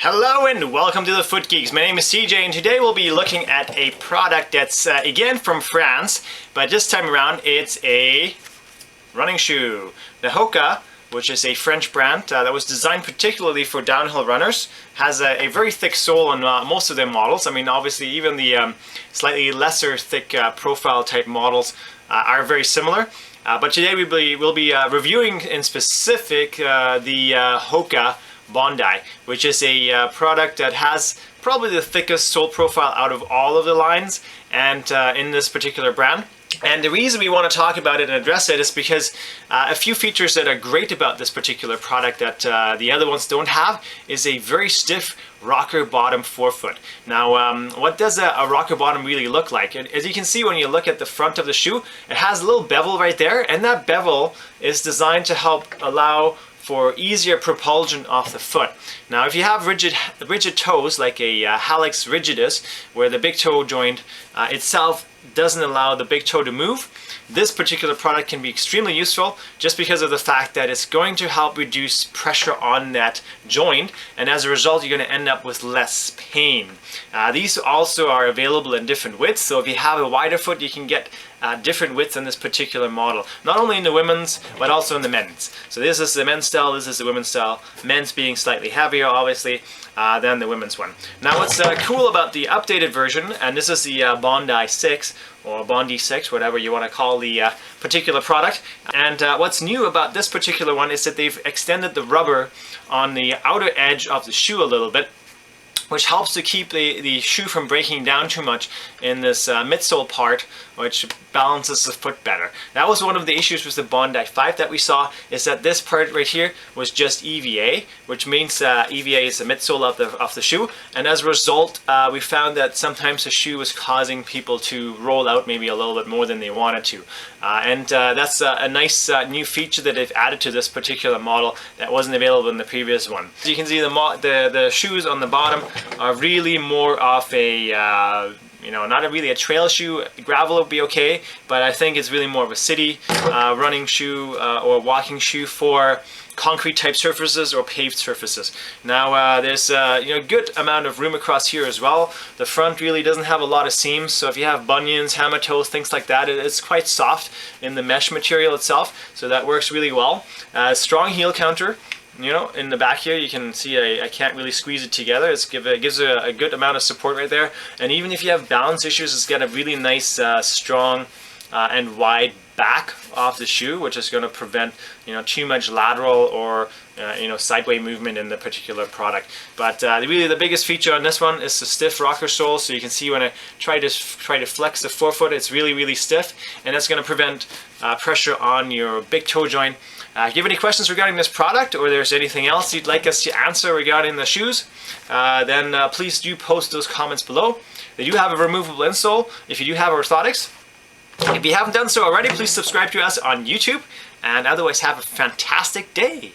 Hello and welcome to the Foot Geeks. My name is CJ and today we'll be looking at a product that's again from France, but this time around it's a running shoe. The Hoka, which is a French brand that was designed particularly for downhill runners, has a very thick sole on most of their models. I mean, obviously even the slightly lesser thick profile type models are very similar. But today we'll be reviewing in specific the Hoka Bondi, which is a product that has probably the thickest sole profile out of all of the lines and in this particular brand. And the reason we want to talk about it and address it is because a few features that are great about this particular product that the other ones don't have is a very stiff rocker bottom forefoot. Now, what does a rocker bottom really look like? As you can see when you look at the front of the shoe, it has a little bevel right there, and that bevel is designed to help allow for easier propulsion off the foot. Now, if you have rigid toes, like a hallux rigidus, where the big toe joint itself doesn't allow the big toe to move, this particular product can be extremely useful just because of the fact that it's going to help reduce pressure on that joint, and as a result you're going to end up with less pain. These also are available in different widths, so if you have a wider foot you can get different widths in this particular model, not only in the women's but also in the men's. So this is the men's style, this is the women's style, men's being slightly heavier obviously than the women's one. Now what's cool about the updated version, and this is the Bondi 6 or Bondi 6, whatever you want to call the particular product, and what's new about this particular one is that they've extended the rubber on the outer edge of the shoe a little bit, which helps to keep the shoe from breaking down too much in this midsole part, which balances the foot better. That was one of the issues with the Bondi 5 that we saw, is that this part right here was just EVA, which means EVA is the midsole of the shoe, and as a result we found that sometimes the shoe was causing people to roll out maybe a little bit more than they wanted to. That's a nice new feature that they've added to this particular model that wasn't available in the previous one. As you can see, the shoes on the bottom are really more of a not really a trail shoe. Gravel would be okay, but I think it's really more of a city running shoe or walking shoe for concrete type surfaces or paved surfaces. Now there's a good amount of room across here as well. The front really doesn't have a lot of seams, so if you have bunions, hammer toes, things like that, it's quite soft in the mesh material itself, so that works really well. Strong heel counter. In the back here you can see I can't really squeeze it together. It gives a good amount of support right there, and even if you have balance issues, it's got a really nice strong and wide back of the shoe, which is going to prevent too much lateral or sideway movement in the particular product. But really the biggest feature on this one is the stiff rocker sole. So you can see when I try to flex the forefoot, it's really stiff, and that's going to prevent pressure on your big toe joint. If you have any questions regarding this product, or there's anything else you'd like us to answer regarding the shoes, then please do post those comments below. They do have a removable insole if you do have orthotics. If you haven't done so already, please subscribe to us on YouTube, and otherwise have a fantastic day.